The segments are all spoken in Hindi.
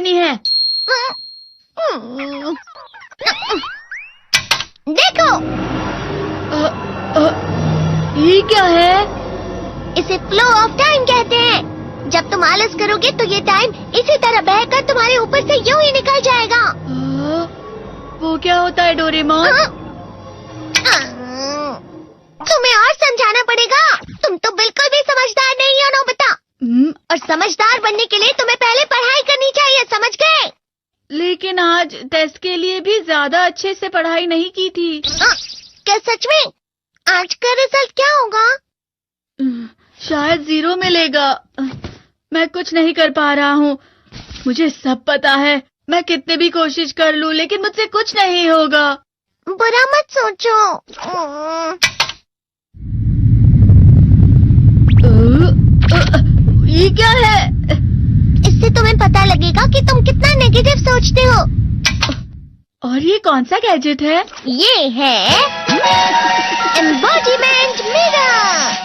करनी है। देखो, ये क्या है? इसे फ्लो ऑफ टाइम कहते हैं। जब तुम आलस करोगे तो ये टाइम इसी तरह बहकर तुम्हारे ऊपर से यूं ही निकल जाएगा। वो क्या होता है डोरेमोन? तुम्हें और समझाना पड़ेगा। तुम तो बिल्कुल भी समझदार नहीं हो नोबिता। और समझदार बनने के लिए तुम्हें पहले पढ़ाई करनी चाहिए, समझ गए? लेकिन आज टेस्ट के लिए भी ज्यादा अच्छे से पढ़ाई नहीं की थी। क्या सच में? आज का रिजल्ट क्या होगा? शायद 0 मिलेगा। मैं कुछ नहीं कर पा रहा हूँ। मुझे सब पता है। मैं कितने भी कोशिश कर लूँ लेकिन मुझसे कुछ नहीं होगा। बुरा मत सोचो। ये क्या है? इससे तुम्हें पता लगेगा कि तुम कितना नेगेटिव सोचते हो। और ये कौन सा गैजेट है? ये है embodiment mirror.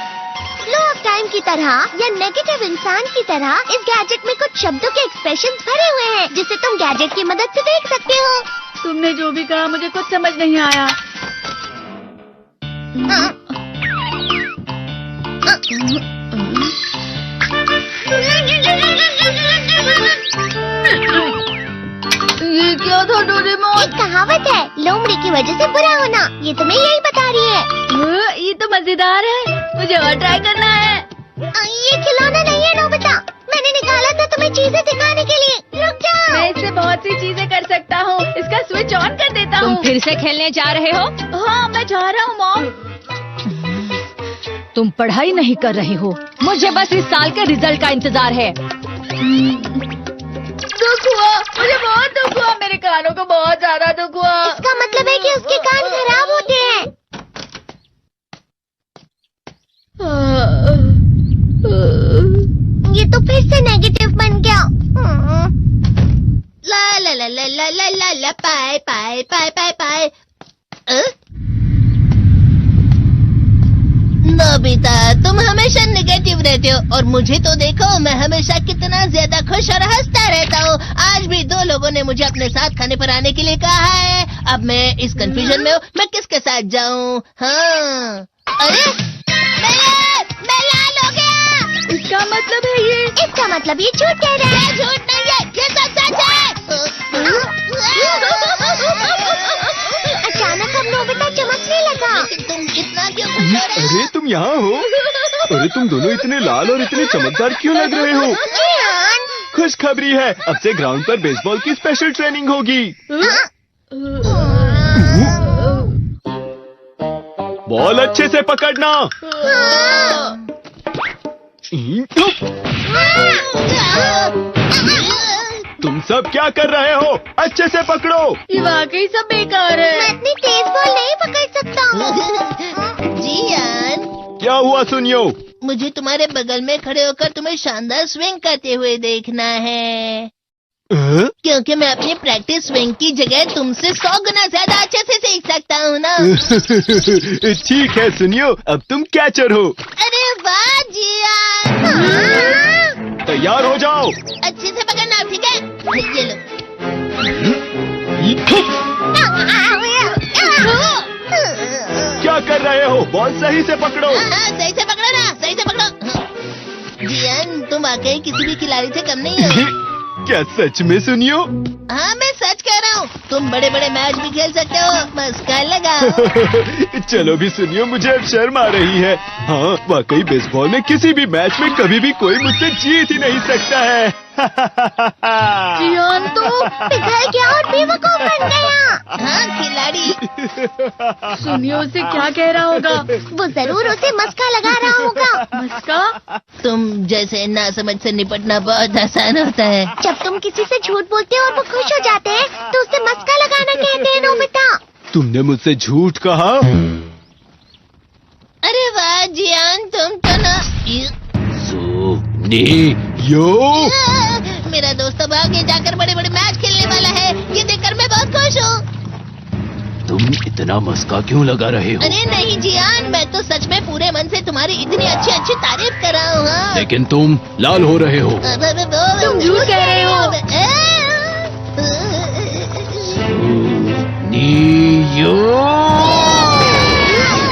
Flow of time की तरह या नेगेटिव इंसान की तरह इस गैजेट में कुछ शब्दों के एक्सप्रेशंस भरे हुए हैं जिसे तुम गैजेट की मदद से देख सकते हो। तुमने जो भी कहा मुझे कुछ समझ नहीं आया। ये क्या था डोरेमोन? एक कहावत है, लोमड़ी की वजह से बुरा होना। ये तुम्हें यही बता रही है। ये तो मजेदार है। मुझे और ट्राई करना है। ये खिलौना नहीं है नोबिता। मैंने निकाला था तुम्हें चीजें दिखाने के लिए। रुक जाओ। मैं इससे बहुत सी चीजें कर सकता हूँ। इसका स्विच ऑन कर देता हूँ। तुम फिर से खेलने जा रहे हो? हाँ, मैं जा रहा हूँ मॉम। तुम पढ़ाई नहीं कर रही हो। मुझे बस इस साल के रिजल्ट का इंतजार है। दुख हुआ, मुझे बहुत दुख हुआ। मेरे कानों को बहुत ज्यादा दुख हुआ। इसका मतलब है कि उसके कान खराब होते हैं। ये तो फिर से नेगेटिव बन गया। ला ला ला ला ला ला ला ला पाए पाए पाए पाए पाए। नोबिता, तुम हमेशा नेगेटिव रहते हो और मुझे तो देखो, मैं हमेशा कितना ज्यादा खुश और हंसता रहता हूँ। आज भी 2 लोगों ने मुझे अपने साथ खाने पर आने के लिए कहा है। अब मैं इस कंफ्यूजन में हूँ, मैं किसके साथ जाऊँ? हाँ, अरे मैं लाल हो गया। इसका मतलब है ये? इसका मतलब ये झूठ कह रहा है। झूठ नहीं है, ये सच है। अचानक अब नोबिता चमकने लगा। तुम इतना क्यों खुश हो रहे हो? अरे तुम यहाँ हो? अरे तुम दोनों इतने लाल और इतने चमकदार क्यों लग रहे हो? खुशखबरी है, अब से ग्राउंड पर बेसबॉल की स्पेशल ट्रेनिंग होगी। बॉल अच्छे से पकड़ना। तुम सब क्या कर रहे हो? अच्छे से पकड़ो। ये वाकई सब बेकार है। मैं इतनी तेज बॉल नहीं पकड़ सकता हूँ। जियान, क्या हुआ सुनियो? मुझे तुम्हारे बगल में खड़े होकर तुम्हें शानदार स्विंग करते हुए देखना है। क्योंकि मैं अपनी प्रैक्टिस स्विंग की जगह तुमसे 100 गुना ज्यादा अच्छे से सीख सकता हूँ ना। ठीक है सुनियो, अब तुम कैचर हो। अरे वाह जियान। तैयार हो जाओ। अच्छे से पकड़ना, ठीक है? ये लो। क्या कर रहे हो? बॉल सही से पकड़ो। सही से पकड़ो ना, सही से पकड़ो। जियान, तुम वाकई किसी भी खिलाड़ी से कम नहीं हो। क्या सच में सुनियो? हाँ, मैं सच कह रहा हूँ। तुम बड़े बड़े मैच भी खेल सकते हो, मस्का लगाओ। चलो भी सुनियो, मुझे अब शर्म आ रही है। हाँ, वाकई बेसबॉल में किसी भी मैच में कभी भी कोई मुझसे जीत ही नहीं सकता है। जियान तो पिघल गया और बेवकूफ बन गया। हाँ, खिलाड़ी। सुनियो उसे क्या कह रहा होगा? वो जरूर उसे मस्का लगा रहा होगा। मस्का? तुम जैसे नासमझ से निपटना बहुत आसान होता है। जब तुम किसी से झूठ बोलते हो और वो खुश हो जाते हैं तो उसे मस्का लगाना कहते हैं नोबिता। तुमने मुझसे झूठ कहा? अरे वाह जियान, तुम तो ना। यो, मेरा दोस्त अब आगे जाकर बड़े बड़े मैच खेलने वाला है। ये देखकर मैं बहुत खुश हूँ। तुम इतना मस्का क्यों लगा रहे हो? अरे नहीं जियान, मैं तो सच में पूरे मन से तुम्हारी इतनी अच्छी अच्छी तारीफ कर रहा हूँ। लेकिन तुम लाल हो रहे हो। तुम झूठ कह रहे हो।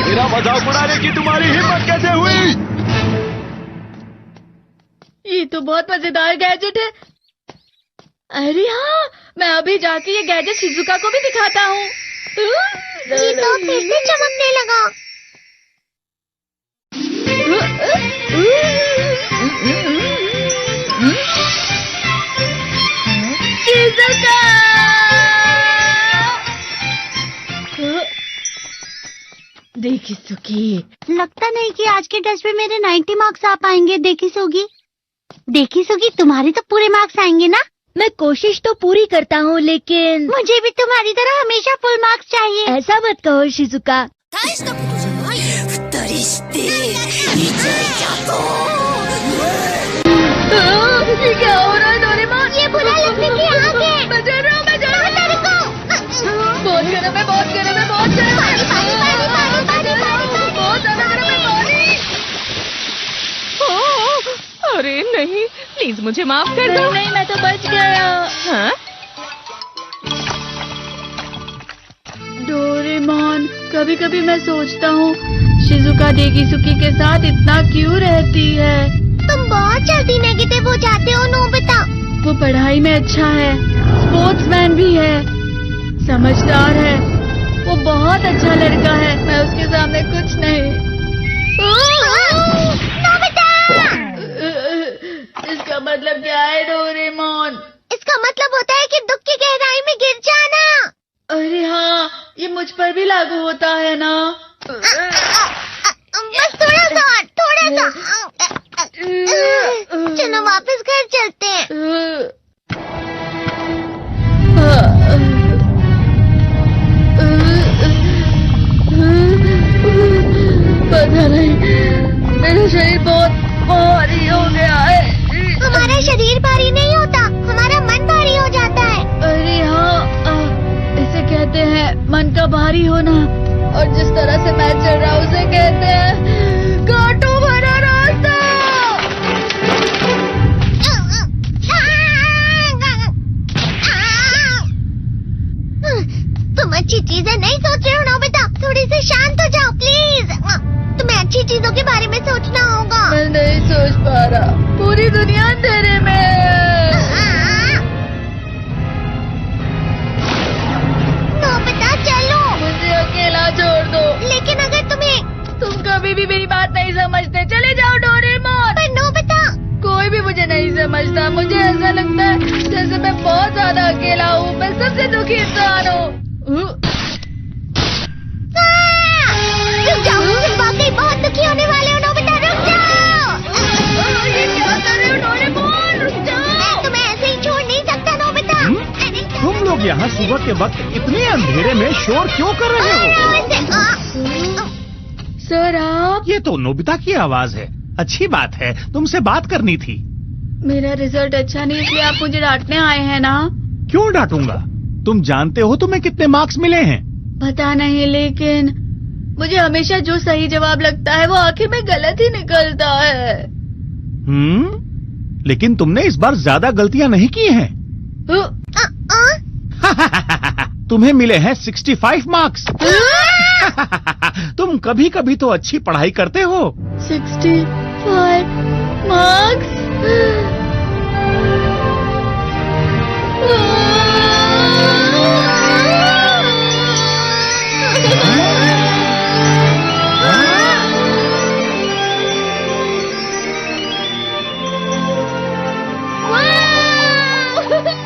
मेरा मजाक उड़ाने की तुम्हारी हिम्मत कैसे हुई? ये तो बहुत मजेदार गैजेट है। अरे हाँ, मैं अभी जाके ये गैजेट शिजुका को भी दिखाता हूँ। जी तो फिर से चमकने लगा। शिजुका! देखी सुकी, लगता नहीं कि आज के टेस्ट में मेरे 90 मार्क्स आ पाएंगे। देखी सोगी तुम्हारे तो पूरे मार्क्स आएंगे ना? मैं कोशिश तो पूरी करता हूँ, लेकिन मुझे भी तुम्हारी तरह हमेशा फुल मार्क्स चाहिए। ऐसा मत कहो शिजुका। ये क्या हो रहा है डोरेमोन? ये बुरा लगने की आग है। मैं डर रहा हूँ, मैं डर रहा हूँ। तेरे को बहुत गर्म है, बहुत गर्म है, बहुत गर्म है। बहुत ज्यादा गर्म है पानी। अरे नहीं, प्लीज मुझे माफ कर दो। नहीं, मैं तो बच गया। हाँ? डोरेमोन, कभी कभी मैं सोचता हूँ शिजुका डेकिसुकी के साथ इतना क्यों रहती है। तुम बहुत जल्दी नेगेटिव हो जाते हो नोबिता। वो पढ़ाई में अच्छा है, स्पोर्ट्समैन भी है, समझदार है, वो बहुत अच्छा लड़का है। मैं उसके सामने कुछ नहीं। नोबिता! इसका मतलब क्या है डोरेमोन? इसका मतलब होता है कि दुख की गहराई में गिर जाना। अरे हाँ, ये मुझ पर भी लागू होता है ना। बस थोड़ा सा। चलो वापस घर चलते हैं। पता नहीं, मेरा शरीर बहुत भारी हो गया है। हमारा शरीर भारी नहीं होता, हमारा मन भारी हो जाता है। अरे हाँ, इसे कहते हैं मन का भारी होना। और जिस तरह से मैं चल रहा हूँ उसे कहते हैं कांटों भरा रास्ता। तुम अच्छी चीजें नहीं सोच रहे हो नोबिता। थोड़ी सी शांत हो जाओ प्लीज। तुम्हें अच्छी चीजों के बारे में सोचना होगा। मैं नहीं सोच पा रहा, पूरी दुनिया अंधेरे में है। नोबिता चलो। मुझे अकेला छोड़ दो। लेकिन अगर तुम कभी भी मेरी बात नहीं समझते, चले जाओ डोरेमोन। पर नोबिता, कोई भी मुझे नहीं समझता। मुझे ऐसा लगता है जैसे मैं बहुत ज्यादा अकेला हूँ। मैं सबसे दुखी इंसान हूँ। रुक जाओ, तुम वाकई बहुत दुखी होने वाले हो नोबिता। रुक जाओ। ये क्या कर रहे हो डोरेमोन? रुक जाओ। मैं तुम्हें ऐसे ही छोड़ नहीं सकता नोबिता। तुम लोग यहाँ सुबह के वक्त इतने अंधेरे में शोर क्यों कर रहे हो? सर आप? ये तो नोबिता की आवाज है। अच्छी बात है, तुमसे बात करनी थी। मेरा रिजल्ट अच्छा नहीं, इसलिए आप मुझे डांटने आए हैं ना? क्यों डांटूंगा? तुम जानते हो तुम्हें कितने मार्क्स मिले हैं? पता नहीं, लेकिन मुझे हमेशा जो सही जवाब लगता है वो आखिर में गलत ही निकलता है। लेकिन तुमने इस बार ज्यादा गलतियां नहीं की हैं। तुम्हें मिले हैं 65 मार्क्स। तुम कभी कभी तो अच्छी पढ़ाई करते हो। 65 मार्क्स?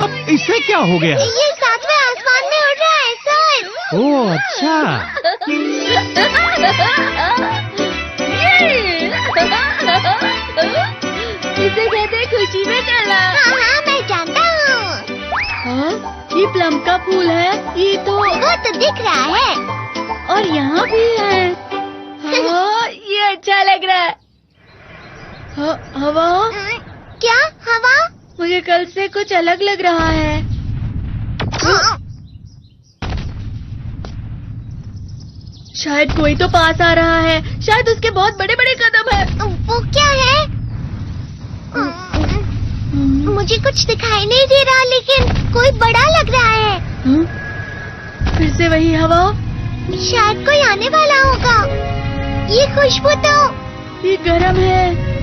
अब इससे क्या हो गया? ये सातवें आसमान में उड़ रहा है सर। ओह अच्छा। इसे कहते हैं खुशी में चला। हाँ, मैं जानता हूँ। हाँ, ये प्लम का फूल है। ये तो वो तो दिख रहा है। और यहाँ भी है। हाँ, ये अच्छा लग रहा है। हवा? क्या हवा? मुझे कल से कुछ अलग लग रहा है। शायद कोई तो पास आ रहा है। शायद उसके बहुत बड़े बड़े कदम है। वो क्या है? मुझे कुछ दिखाई नहीं दे रहा, लेकिन कोई बड़ा लग रहा है। फिर से वही हवा। शायद कोई आने वाला होगा। ये खुशबू तो ये गर्म है।